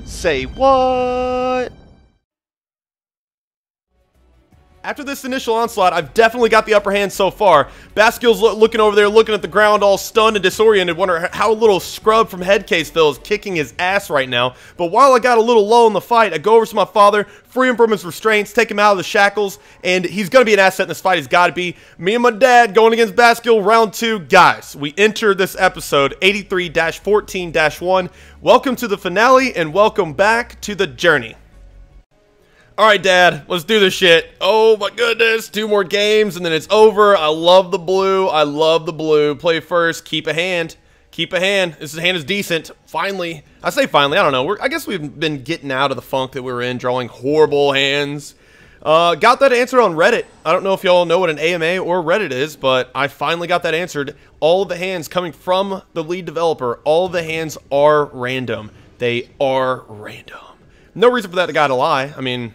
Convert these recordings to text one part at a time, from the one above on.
Say what? After this initial onslaught, I've definitely got the upper hand so far. Baskil's looking over there, looking at the ground all stunned and disoriented, wondering how a little scrub from Headkaseville is kicking his ass right now. But while I got a little low in the fight, I go over to my father, free him from his restraints, take him out of the shackles, and he's going to be an asset in this fight. He's got to be. Me and my dad going against Baskil, round 2. Guys, we enter this episode 83-14-1. Welcome to the finale, and welcome back to the journey. Alright, Dad, let's do this shit. Oh my goodness, 2 more games and then it's over. I love the blue. I love the blue. Play first. Keep a hand. Keep a hand. This hand is decent. Finally. I say finally. I don't know. I guess we've been getting out of the funk that we were in, drawing horrible hands. Got that answered on Reddit. I don't know if y'all know what an AMA or Reddit is, but I finally got that answered. All of the hands coming from the lead developer, all of the hands are random. They are random. No reason for that guy to lie. I mean,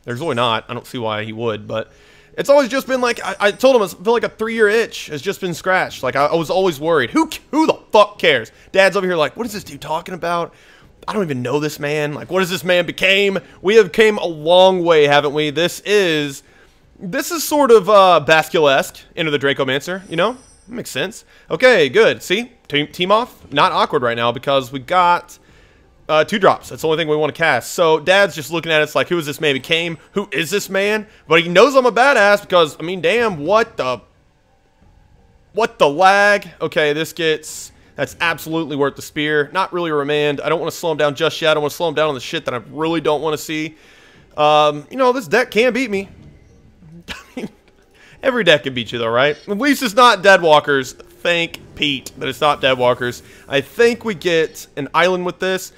there's really not. I don't see why he would, but it's always just been like, I told him I feel like a 3-year itch has just been scratched. Like, I was always worried. Who the fuck cares? Dad's over here like, what is this dude talking about? I don't even know this man. Like, what is this man became? We have came a long way, haven't we? This is sort of Baskil-esque, Enter the Dracomancer, you know? Makes sense. Okay, good. See? Team off? Not awkward right now because we got 2 drops. That's the only thing we want to cast. So Dad's just looking at us like, who is this man became? Who is this man? But he knows I'm a badass because, I mean, damn, what the lag? Okay, this gets, that's absolutely worth the spear. Not really a remand. I don't want to slow him down just yet. I want to slow him down on the shit that I really don't want to see. You know, this deck can beat me. I mean, every deck can beat you though, right? At least it's not Deadwalkers. Thank Pete that it's not Deadwalkers. I think we get an island with this.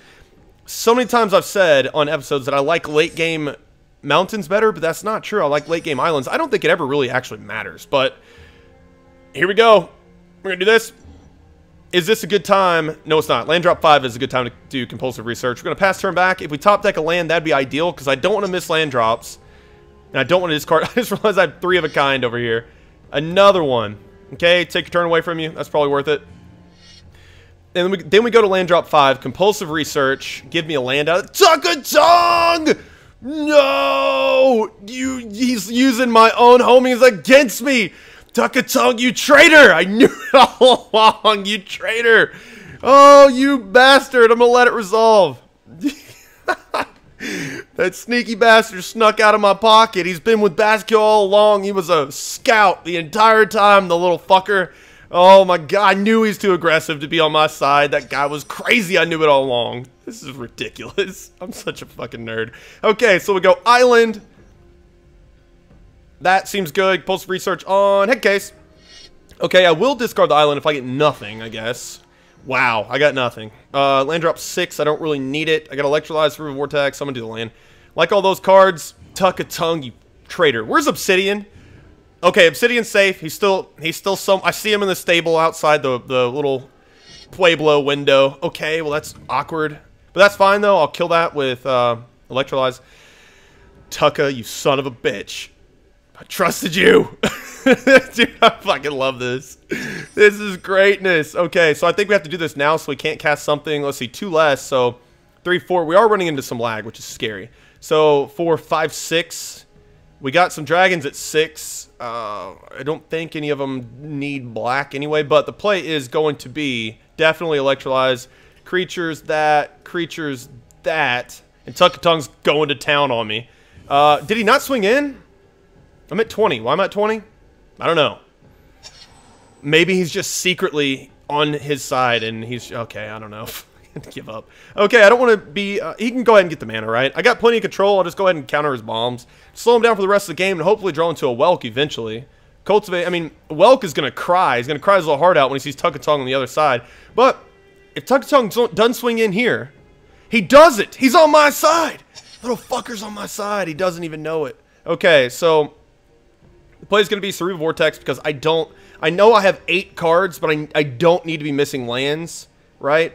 So many times I've said on episodes that I like late game mountains better, but that's not true. I like late game islands. I don't think it ever really actually matters, but here we go. We're gonna do this. Is this a good time? No, it's not. Land drop 5 is a good time to do compulsive research. We're gonna pass turn back. If we top deck a land, that'd be ideal because I don't want to miss land drops, and I don't want to discard. I just realized I have 3 of a kind over here. Another one. Okay, take your turn away from you. That's probably worth it. And then we go to land drop 5, compulsive research, give me a land out of Tukatongue! No! He's using my own homies against me! Tukatongue, you traitor! I knew it all along, you traitor! Oh, you bastard! I'm gonna let it resolve. That sneaky bastard snuck out of my pocket. He's been with Baskil all along. He was a scout the entire time, the little fucker. Oh my god, I knew he's too aggressive to be on my side. That guy was crazy. I knew it all along. This is ridiculous. I'm such a fucking nerd. Okay, so we go island. That seems good. Compulsive research on Headkase. Okay, I will discard the island if I get nothing, I guess. Wow, I got nothing. Land drop 6, I don't really need it. I got Electrolyze, River Vortex, I'm gonna do the land. Like all those cards, Tukatongue, you traitor. Where's Obsidian? Okay, Obsidian's safe. He's still some. I see him in the stable outside the little Pueblo window. Okay, well that's awkward, but that's fine though. I'll kill that with Electrolyze. Tuka, you son of a bitch! I trusted you, dude. I fucking love this. This is greatness. Okay, so I think we have to do this now, so we can't cast something. Let's see, 2 less. So 3, 4. We are running into some lag, which is scary. So 4, 5, 6. We got some dragons at 6. I don't think any of them need black anyway, but the play is going to be definitely Electrolyze, creatures that, and Tukatongue's going to town on me. Did he not swing in? I'm at 20. Why am I at 20? I don't know. Maybe he's just secretly on his side and he's, okay, I don't know. Give up. Okay, I don't want to be, he can go ahead and get the mana, right? I got plenty of control. I'll just go ahead and counter his bombs. Slow him down for the rest of the game and hopefully draw into a Welk eventually. Cultivate, I mean, Welk is going to cry. He's going to cry his little heart out when he sees Tukatongue on the other side. But if Tukatongue doesn't swing in here, he does it. He's on my side. Little fucker's on my side. He doesn't even know it. Okay, so the play is going to be Cerebral Vortex because I know I have 8 cards, but I don't need to be missing lands, right?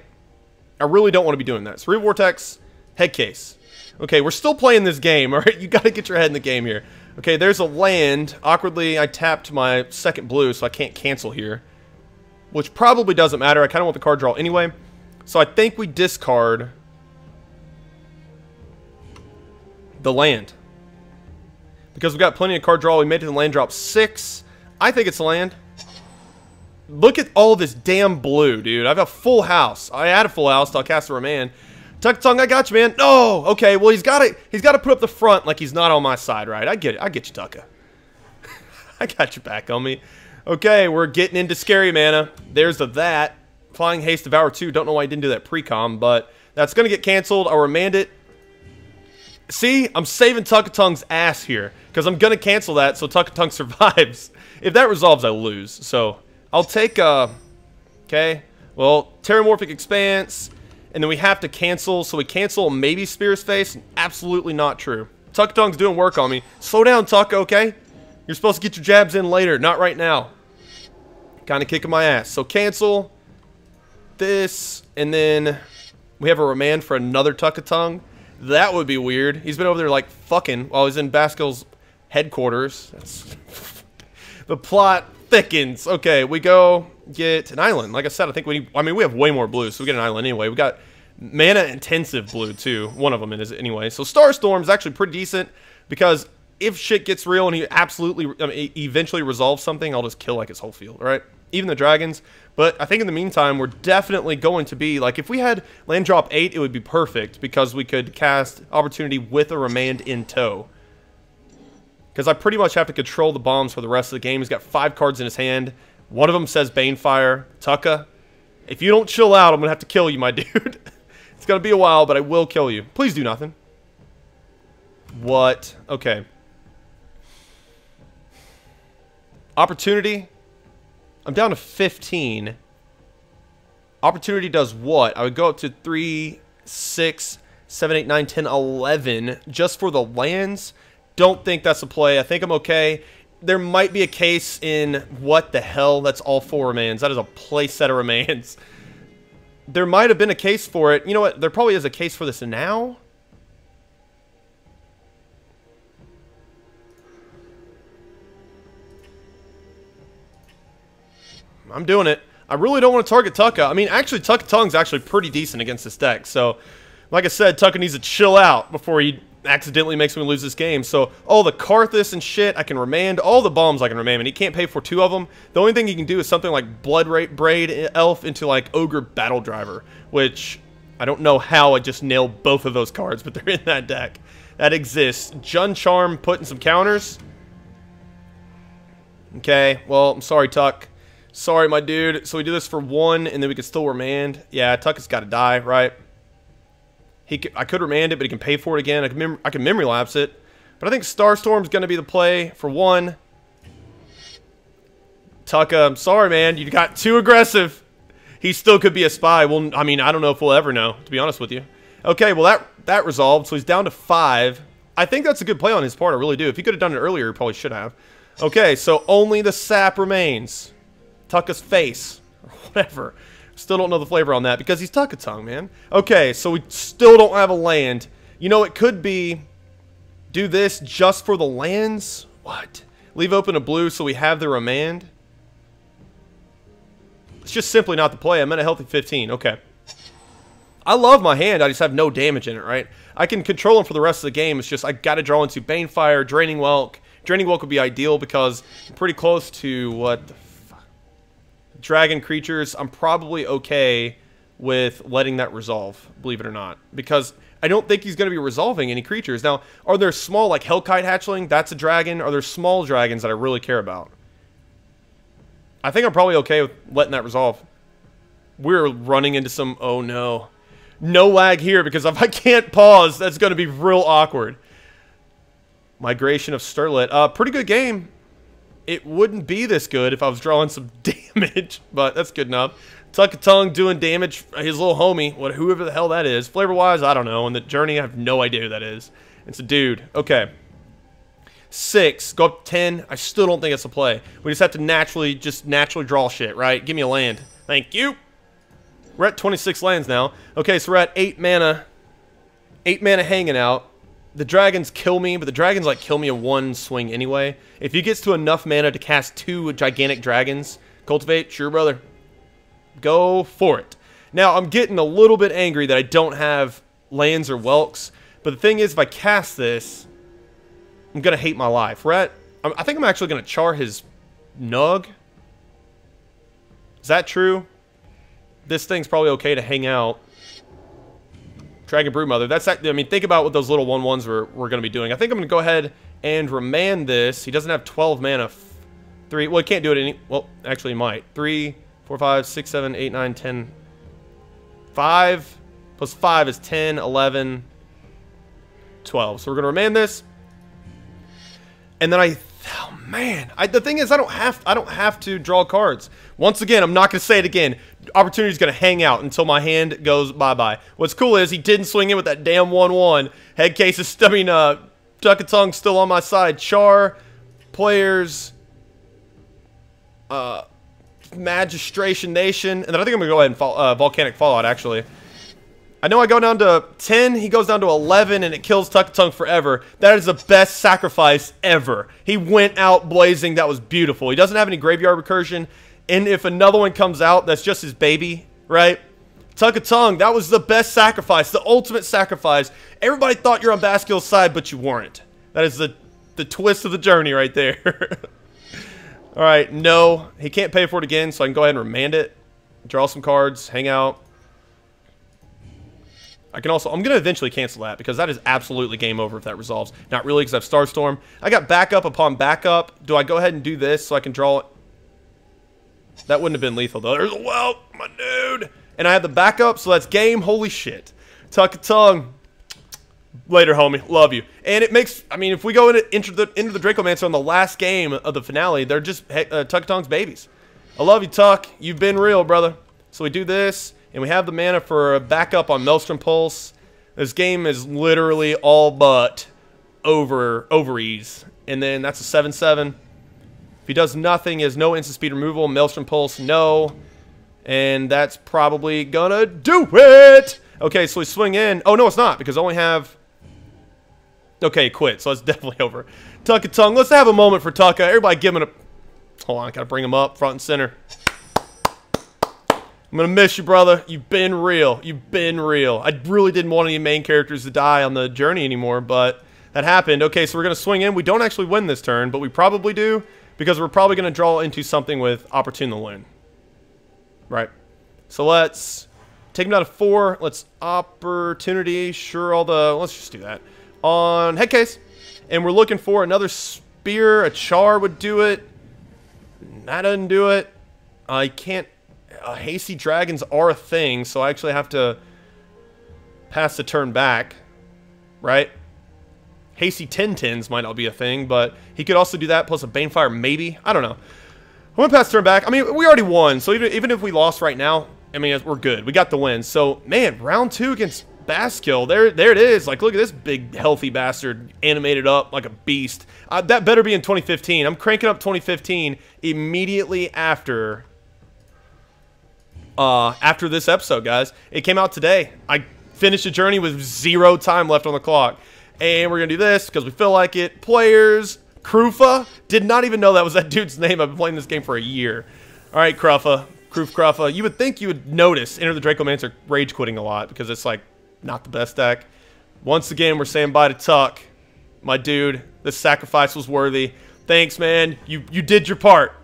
I really don't want to be doing that. Cerebral Vortex, Headkase. Okay, we're still playing this game, all right? You got to get your head in the game here. Okay, there's a land. Awkwardly, I tapped my second blue, so I can't cancel here, which probably doesn't matter. I kind of want the card draw anyway. So I think we discard the land. Because we got plenty of card draw, we made it to the land drop 6. I think it's land. Look at all this damn blue, dude. I have a full house. I had a full house till I cast a remand. Tukatongue, I got you, man. No! Okay, well, he's got to put up the front like he's not on my side, right? I get it. I get you, Tuka. I got your back, homie. Okay, we're getting into scary mana. There's that. Flying Haste, Devour 2. Don't know why I didn't do that pre-com, but that's going to get canceled. I'll remand it. See? I'm saving Tukatongue's ass here because I'm going to cancel that so Tukatongue survives. If that resolves, I lose. So, I'll take, okay. Well, Terramorphic Expanse, and then we have to cancel. So we cancel maybe Spear's Face. Absolutely not true. Tukatongue's doing work on me. Slow down, Tuka, okay? You're supposed to get your jabs in later, not right now. Kind of kicking my ass. So cancel this, and then we have a remand for another Tukatongue. That would be weird. He's been over there like fucking while he's in Baskil's headquarters. That's the plot thickens. Okay, we go get an island. Like I said, I think we have way more blue, so we get an island anyway. We got mana intensive blue too. One of them is anyway. So Starstorm is actually pretty decent because if shit gets real and he absolutely eventually resolves something, I'll just kill like his whole field, right? Even the dragons. But I think in the meantime, we're definitely going to be like, if we had land drop 8, it would be perfect because we could cast Opportunity with a remand in tow. Because I pretty much have to control the bombs for the rest of the game. He's got 5 cards in his hand. One of them says Banefire. Tuka, if you don't chill out, I'm going to have to kill you, my dude. It's going to be a while, but I will kill you. Please do nothing. What? Okay. Opportunity. I'm down to 15. Opportunity does what? I would go up to 3, 6, 7, 8, 9, 10, 11 just for the lands. Don't think that's a play. I think I'm okay. There might be a case in what the hell. That's all 4 remands. That is a play set of remands. There might have been a case for it. You know what? There probably is a case for this now. I'm doing it. I really don't want to target Tuka. I mean, actually, Tukatongue's actually pretty decent against this deck. So, like I said, Tuka needs to chill out before he accidentally makes me lose this game. So, all the Karthus and shit, I can remand. All the bombs I can remand, and he can't pay for 2 of them. The only thing he can do is something like Blood Braid Elf into, like, Ogre Battle Driver, which I don't know how I just nailed both of those cards, but they're in that deck. That exists. Jun Charm putting some counters. Okay, well, I'm sorry, Tuck. Sorry, my dude. So we do this for 1, and then we can still remand. Yeah, Tuck has got to die, right? I could remand it, but he can pay for it again. I can memory lapse it. But I think Starstorm's going to be the play for 1. Tuka, I'm sorry, man. You got too aggressive. He still could be a spy. Well, I mean, I don't know if we'll ever know, to be honest with you. Okay, well, that resolved. So he's down to 5. I think that's a good play on his part. I really do. If he could have done it earlier, he probably should have. Okay, so only the sap remains. Tuka's face, or whatever. Still don't know the flavor on that because he's Tukatongue, man. Okay, so we still don't have a land. You know, it could be do this just for the lands. What? Leave open a blue so we have the remand. It's just simply not the play. I'm at a healthy 15. Okay. I love my hand. I just have no damage in it, right? I can control him for the rest of the game. It's just I got to draw into Banefire, Draining Whelk. Draining Whelk would be ideal because I'm pretty close to what the dragon creatures. I'm probably okay with letting that resolve, believe it or not, because I don't think he's going to be resolving any creatures. Now, are there small, like Hellkite Hatchling? That's a dragon. Are there small dragons that I really care about? I think I'm probably okay with letting that resolve. We're running into some, oh no. No lag here, because if I can't pause, that's going to be real awkward. Migration of Sterlet. Pretty good game. It wouldn't be this good if I was drawing some damage, but that's good enough. Tukatongue doing damage, his little homie, whoever the hell that is. Flavor-wise, I don't know. And the journey, I have no idea who that is. It's a dude. Okay. 6. Go up to 10. I still don't think it's a play. We just have to naturally draw shit, right? Give me a land. Thank you. We're at 26 lands now. Okay, so we're at 8 mana. 8 mana hanging out. The dragons kill me, but the dragons like kill me in 1 swing anyway. If he gets to enough mana to cast 2 gigantic dragons, cultivate, sure brother. Go for it. Now, I'm getting a little bit angry that I don't have lands or whelks, But the thing is, if I cast this, I'm going to hate my life, right? I think I'm actually going to char his Nug. Is that true? This thing's probably okay to hang out. Dragon Broodmother. That's that. I mean, think about what those little 1/1s we're going to be doing. I think I'm going to go ahead and remand this. He doesn't have 12 mana. 3. Well, he can't do it any. Well, actually, he might. 3, 4, 5, 6, 7, 8, 9, 10. 5 plus 5 is 10, 11, 12. So we're going to remand this. And then oh man, the thing is, I don't have to draw cards. Once again, I'm not going to say it again. Opportunity's going to hang out until my hand goes bye-bye. What's cool is he didn't swing in with that damn 1/1. Headcase is, I mean, Tukatongue still on my side. Char, players, Magistration Nation, and then I think I'm going to go ahead and Volcanic Fallout, actually. I know I go down to 10, he goes down to 11, and it kills Tukatongue forever. That is the best sacrifice ever. He went out blazing. That was beautiful. He doesn't have any graveyard recursion, and if another one comes out, that's just his baby, right? Tukatongue, that was the best sacrifice, the ultimate sacrifice. Everybody thought you're on Baskil's side, but you weren't. That is the twist of the journey right there. All right, no, he can't pay for it again, so I can go ahead and remand it, draw some cards, hang out. I can also, I'm going to eventually cancel that because that is absolutely game over if that resolves. Not really because I have Starstorm. I got backup upon backup. Do I go ahead and do this so I can draw it? That wouldn't have been lethal though. There's a whelp, my dude. And I have the backup, so that's game. Holy shit. Tukatongue. Later, homie. Love you. And it makes, I mean, if we go into the Dracomancer on the last game of the finale, they're just Tukatongue's babies. I love you, Tuck. You've been real, brother. So we do this. And we have the mana for a backup on Maelstrom Pulse. This game is literally all but over-ease. And then that's a 7/7. If he does nothing, he has no instant speed removal. Maelstrom Pulse, no. And that's probably gonna do it! Okay, so we swing in. Oh, no, it's not, because I only have... Okay, quit, so it's definitely over. Tukatongue, let's have a moment for Tuka. Everybody give him a... Hold on, I gotta bring him up, front and center. I'm going to miss you, brother. You've been real. You've been real. I really didn't want any main characters to die on the journey anymore, but that happened. Okay, so we're going to swing in. We don't actually win this turn, but we probably do because we're probably going to draw into something with Opportune the Loon. Right. So let's take him down to 4. Let's Opportunity. Sure, let's just do that. On Headcase. And we're looking for another Spear. A Char would do it. That doesn't do it. I can't... Hasty Dragons are a thing, so I actually have to pass the turn back, right? Hasty 10/10s might not be a thing, but he could also do that plus a Banefire maybe. I don't know. I'm going to pass the turn back. I mean, we already won, so even if we lost right now, I mean, we're good. We got the win. So, man, round 2 against Baskil. There it is. Like, look at this big, healthy bastard animated up like a beast. That better be in 2015. I'm cranking up 2015 immediately after this episode, guys. It came out today. I finished the journey with 0 time left on the clock. And we're going to do this because we feel like it. Players, Krufa. Did not even know that was that dude's name. I've been playing this game for a year. All right, Kruffa. You would think you would notice Enter the Dracomancer rage quitting a lot because it's like not the best deck. Once again, we're saying bye to Tuck. My dude, this sacrifice was worthy. Thanks, man. You did your part.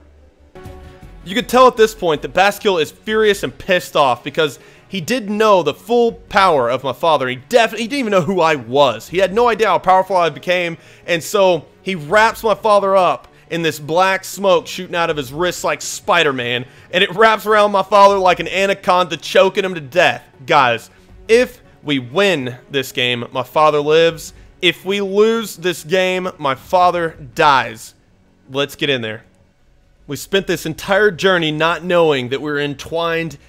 You could tell at this point that Baskil is furious and pissed off because he didn't know the full power of my father. He didn't even know who I was. He had no idea how powerful I became, and so he wraps my father up in this black smoke shooting out of his wrists like Spider-Man, and it wraps around my father like an anaconda, choking him to death. Guys, if we win this game, my father lives. If we lose this game, my father dies. Let's get in there. We spent this entire journey not knowing that we were entwined.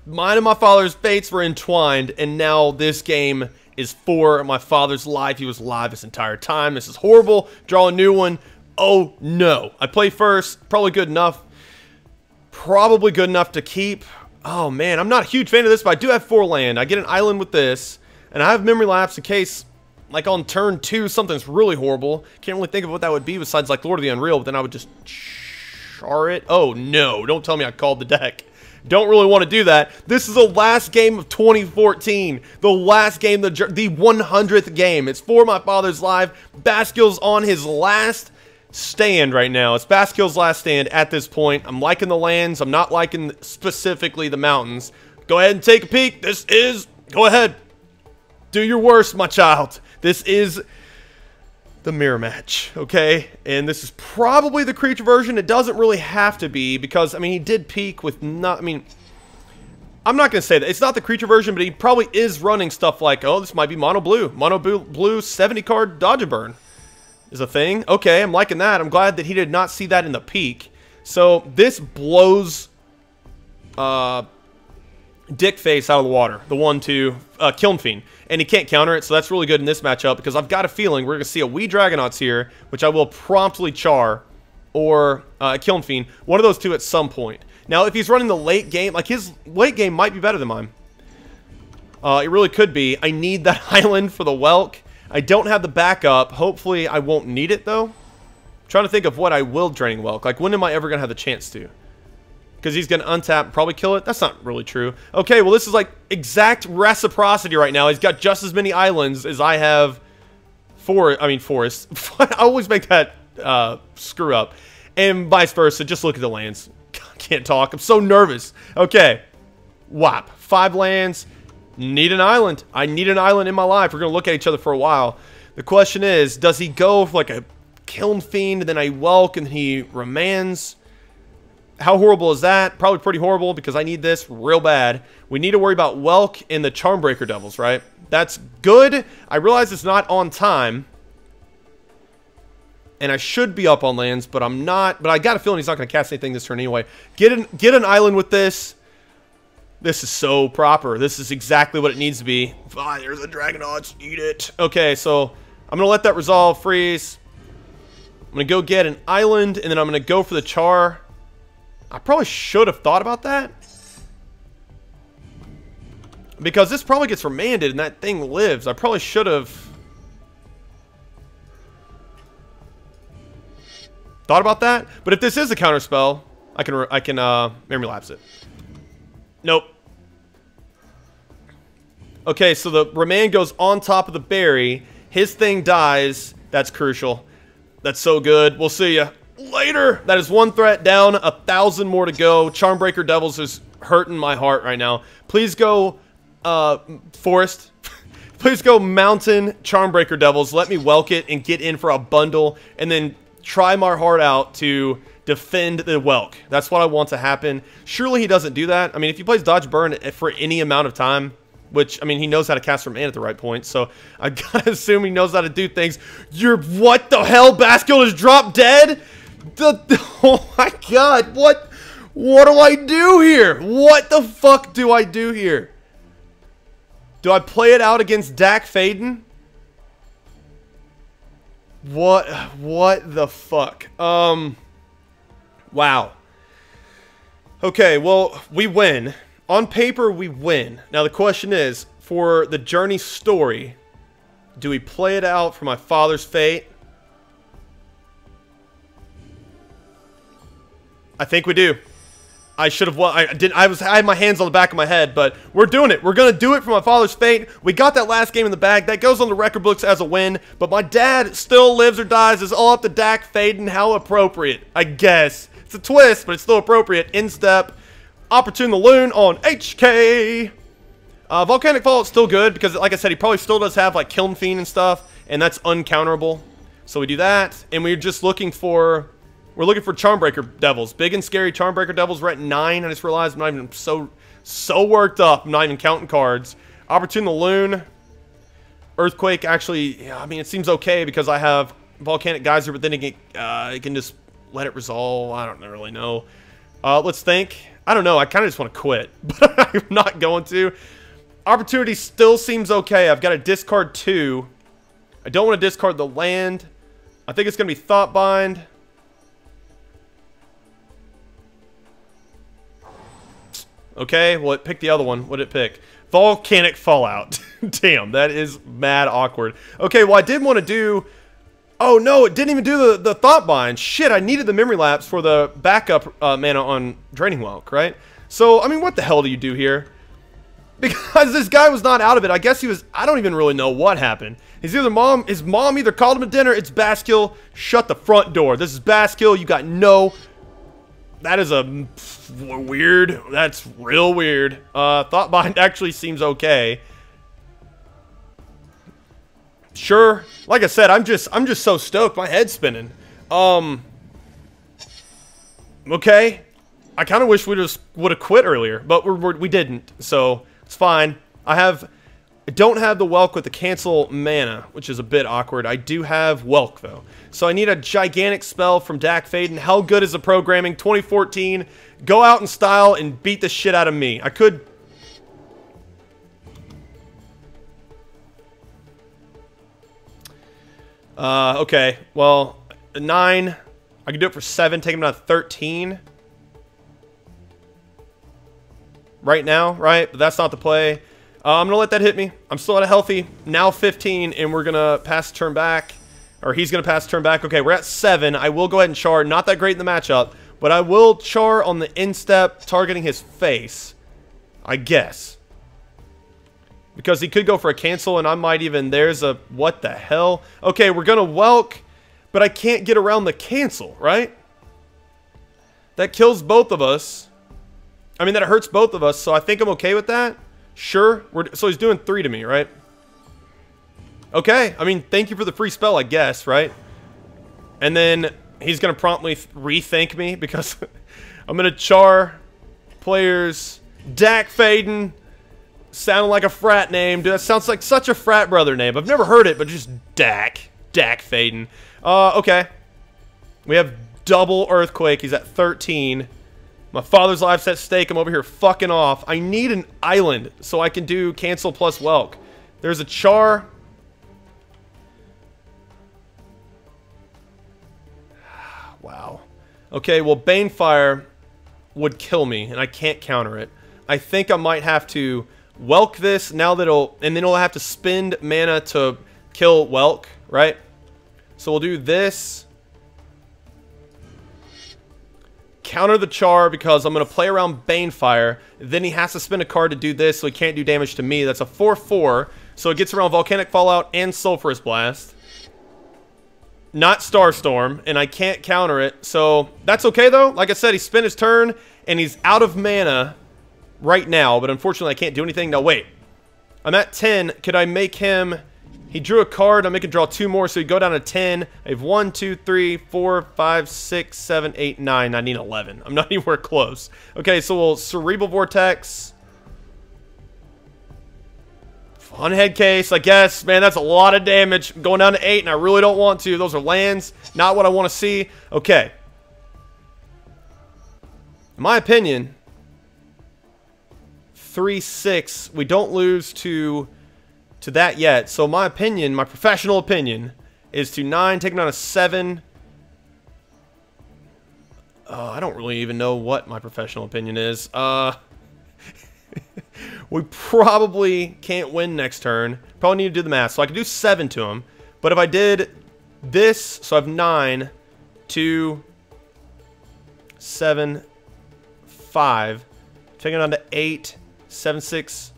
Mine and my father's fates were entwined, and now this game is for my father's life. He was alive this entire time. This is horrible. Draw a new one. Oh, no. I play first. Probably good enough. Probably good enough to keep. Oh, man. I'm not a huge fan of this, but I do have 4 land. I get an island with this, and I have Memory Lapse in case, like, on turn 2, something's really horrible. Can't really think of what that would be besides, like, Lord of the Unreal, but then I would just... Char it. Oh, no. Don't tell me I called the deck. Don't really want to do that. This is the last game of 2014. The last game, the 100th game. It's for my father's life. Baskil's on his last stand right now. It's Baskil's last stand at this point. I'm liking the lands. I'm not liking specifically the mountains. Go ahead and take a peek. This is... Go ahead. Do your worst, my child. This is the mirror match, okay? And this is probably the creature version. It doesn't really have to be because, I mean, he did peak with not... I mean, I'm not going to say that. It's not the creature version, but he probably is running stuff like, oh, this might be mono blue. Mono blue 70-card dodge and burn is a thing. Okay, I'm liking that. I'm glad that he did not see that in the peak. So this blows Dick Face out of the water. The 1/2 Kiln Fiend. And he can't counter it, so that's really good in this matchup because I've got a feeling we're going to see a Wee Dragonauts here, which I will promptly char, or a Kiln Fiend. One of those two at some point. Now, if he's running the late game, like his late game might be better than mine. It really could be. I need that island for the Welk. I don't have the backup. Hopefully, I won't need it, though. I'm trying to think of what I will Draining Welk. Like, when am I ever going to have the chance to? Because he's going to untap and probably kill it? That's not really true. Okay, well, this is like exact reciprocity right now. He's got just as many islands as I have forests. I always make that screw up. And vice versa. Just look at the lands. Can't talk. I'm so nervous. Okay. Whop. 5 lands. Need an island. I need an island in my life. We're going to look at each other for a while. The question is, does he go for like a Kiln Fiend and then a Welk and he Ramans? How horrible is that? Probably pretty horrible because I need this real bad. We need to worry about Welk and the Charmbreaker Devils, right? That's good. I realize it's not on time. And I should be up on lands, but I'm not. But I got a feeling he's not going to cast anything this turn anyway. Get an island with this. This is so proper. This is exactly what it needs to be. Fine, there's a Dragonauts. Eat it. Okay, so I'm going to let that resolve, freeze. I'm going to go get an island, and then I'm going to go for the char. I probably should have thought about that. Because this probably gets remanded and that thing lives. I probably should have thought about that. But if this is a counter spell, I can memory lapse it. Nope. Okay, so the remand goes on top of the berry. His thing dies. That's crucial. That's so good. We'll see ya later. That is 1 threat down, 1,000 more to go. Charmbreaker Devils is hurting my heart right now. Please go forest. Please go mountain Charmbreaker Devils. Let me Welk it and get in for a bundle and then try my heart out to defend the Welk. That's what I want to happen. Surely he doesn't do that. I mean, if he plays Dodge Burn for any amount of time, which, I mean, he knows how to cast Remand at the right point, so I gotta assume he knows how to do things. What the hell? Baskil is dropped dead? Oh my god, what do I do here? What the fuck do I do here? Do I play it out against Dak Faden? What the fuck? Wow. Okay, well, we win. On paper, we win. Now, the question is, for the journey story, do we play it out for my father's fate? I think we do. I should have won. I had my hands on the back of my head, but we're doing it. We're going to do it for my father's fate. We got that last game in the bag. That goes on the record books as a win, but my dad still lives or dies. It's all up to Dak Faden. How appropriate, I guess. It's a twist, but it's still appropriate. Instep. Opportune the Loon on HK. Volcanic Fall is still good because, like I said, he probably still does have like Kiln Fiend and stuff, and that's uncounterable. So we do that, and we're just looking for... We're looking for Charmbreaker Devils. Big and scary Charmbreaker Devils. We're at 9. I just realized I'm not even so worked up. I'm not even counting cards. Opportune the Loon. Earthquake, actually, yeah, I mean, it seems okay because I have Volcanic Geyser, but then it can just let it resolve. I don't really know. Let's think. I don't know. I kind of just want to quit, but I'm not going to. Opportunity still seems okay. I've got to discard 2. I don't want to discard the land. I think it's going to be Thoughtbind. Okay, well, it picked the other one. What did it pick? Volcanic Fallout. Damn, that is mad awkward. Okay, well, I did want to do... Oh, no, it didn't even do the Thoughtbind. Shit, I needed the Memory Lapse for the backup mana on Draining Welk, right? So, I mean, what the hell do you do here? Because this guy was not out of it. I guess he was, I don't even really know what happened. His mom either called him to dinner. It's Baskil. Shut the front door. This is Baskil. You got no... That is a weird. That's real weird. Thoughtbind actually seems okay. Sure. Like I said, I'm just so stoked. My head's spinning. Okay. I kind of wish we just would have quit earlier, but we didn't. So it's fine. I don't have the Welk with the cancel mana, which is a bit awkward. I do have Welk, though. So I need a gigantic spell from Dak Faden. How good is the programming? 2014. Go out in style and beat the shit out of me. I could... okay. Well, 9. I can do it for 7. Take him down to 13. Right now, right? But that's not the play. I'm going to let that hit me. I'm still at a healthy, now 15, and we're going to pass turn back. Or he's going to pass turn back. Okay, we're at 7. I will go ahead and char. Not that great in the matchup, but I will char on the instep, targeting his face. I guess. Because he could go for a cancel, and I might even... There's a... What the hell? Okay, we're going to Welk, but I can't get around the cancel, right? That kills both of us. I mean, that hurts both of us, so I think I'm okay with that. Sure. So he's doing 3 to me, right? Okay. I mean, thank you for the free spell, I guess, right? And then he's going to promptly rethink me because I'm going to char players. Dak Faden. Sounding like a frat name. Dude, that sounds like such a frat brother name. I've never heard it, but just Dak. Dak Faden. Okay. We have double Earthquake. He's at 13. My father's life's at stake. I'm over here fucking off. I need an island so I can do cancel plus Welk. There's a char. Wow. Okay, well, Banefire would kill me, and I can't counter it. I think I might have to Welk this now that and then it'll have to spend mana to kill Welk, right? So we'll do this. Counter the char because I'm going to play around Banefire. Then he has to spend a card to do this, so he can't do damage to me. That's a 4/4. So it gets around Volcanic Fallout and Sulphurous Blast. Not Starstorm, and I can't counter it. So that's okay, though. Like I said, he spent his turn, and he's out of mana right now. But unfortunately, I can't do anything. Now, wait. I'm at 10. Could I make him... He drew a card. I'm making draw 2 more, so he'd go down to 10. I have 1, 2, 3, 4, 5, 6, 7, 8, 9. I need 11. I'm not anywhere close. Okay, so we'll Cerebral Vortex. On Headkase, I guess. Man, that's a lot of damage. I'm going down to 8, and I really don't want to. Those are lands. Not what I want to see. Okay. In my opinion, 3-6. We don't lose to that yet. So my opinion, my professional opinion, is to 9, taking on a 7. I don't really even know what my professional opinion is. We probably can't win next turn. Probably need to do the math. So I could do 7 to him. But if I did this, so I have 9, 2, 7, 5. Taking on to 8, 7, 6,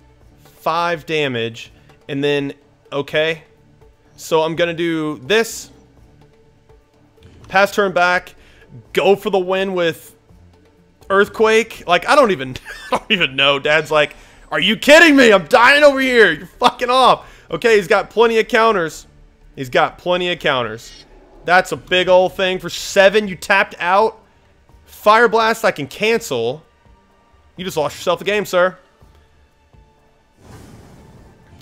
5 damage. And then, okay. So I'm going to do this. Pass turn back. Go for the win with Earthquake. Like, I don't even know. Dad's like, are you kidding me? I'm dying over here. You're fucking off. Okay, he's got plenty of counters. He's got plenty of counters. That's a big old thing. For 7, you tapped out. Fire Blast, I can cancel. You just lost yourself the game, sir.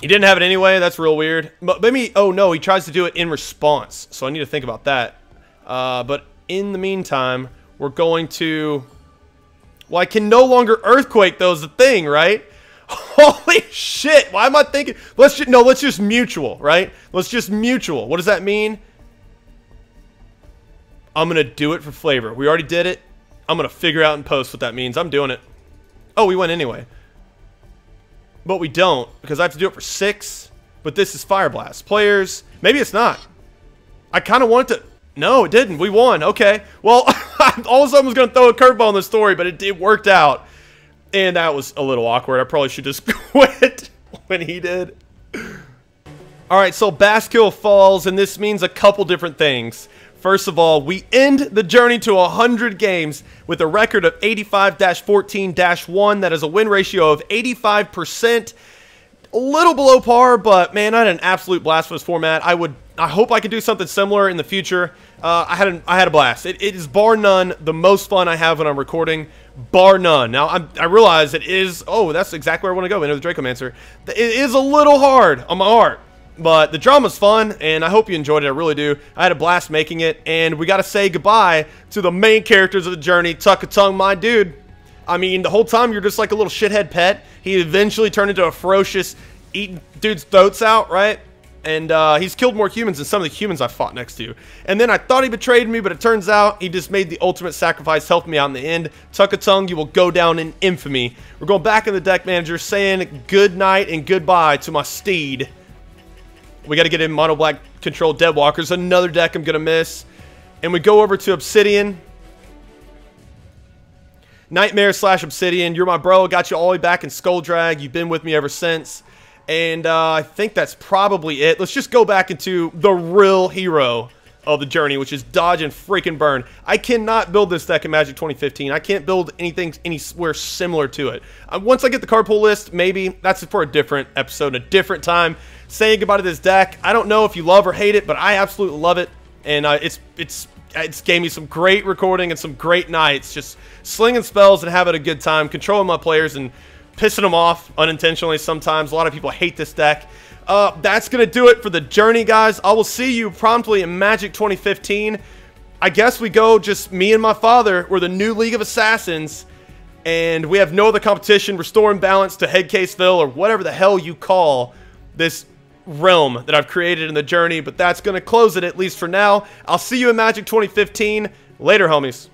He didn't have it anyway. That's real weird. But maybe, oh no, he tries to do it in response. So I need to think about that. But in the meantime, we're going to... Well, I can no longer Earthquake, though, is the thing, right? Holy shit. Why am I thinking... Let's just mutual, right? Let's just mutual. What does that mean? I'm going to do it for flavor. We already did it. I'm going to figure out in post what that means. I'm doing it. Oh, we went anyway. But we don't, because I have to do it for 6. But this is Fire Blast. Players, maybe it's not. I kind of wanted to... No, it didn't. We won. Okay. Well, all of a sudden I was going to throw a curveball in the story, but it worked out. And that was a little awkward. I probably should just quit when he did. Alright, so Baskil falls, and this means a couple different things. First of all, we end the journey to 100 games with a record of 85-14-1. That is a win ratio of 85%. A little below par, but man, I had an absolute blast with this format. I hope I could do something similar in the future. I had a blast. It is bar none the most fun I have when I'm recording. Bar none. Now, I realize it is... Oh, that's exactly where I want to go into the Dracomancer. It is a little hard on my heart. But the drama's fun, and I hope you enjoyed it. I really do. I had a blast making it, and we got to say goodbye to the main characters of the journey. Tukatongue, my dude. I mean, the whole time you're just like a little shithead pet. He eventually turned into a ferocious, eating dudes' throats out, right? And he's killed more humans than some of the humans I fought next to. And then I thought he betrayed me, but it turns out he just made the ultimate sacrifice, helped me out in the end. Tukatongue, you will go down in infamy. We're going back in the deck manager, saying good night and goodbye to my steed. We got to get in mono black control Deadwalkers, another deck I'm going to miss. And we go over to Obsidian. Nightmare / Obsidian. You're my bro. Got you all the way back in Skolldrag. You've been with me ever since. And I think that's probably it. Let's just go back into the real hero of the journey, which is dodge and freaking burn. I cannot build this deck in Magic 2015. I can't build anything anywhere similar to it. Once I get the card pool list, maybe. That's for a different episode, a different time. Saying goodbye to this deck. I don't know if you love or hate it, but I absolutely love it. And it's gave me some great recording and some great nights. Just slinging spells and having a good time. Controlling my players and pissing them off unintentionally sometimes. A lot of people hate this deck. That's going to do it for the journey, guys. I will see you promptly in Magic 2015. I guess we go just me and my father. We're the new League of Assassins. And we have no other competition. Restoring balance to Headkaseville or whatever the hell you call this realm that I've created in the journey. But that's going to close it, at least for now. I'll see you in Magic 2015. Later, homies.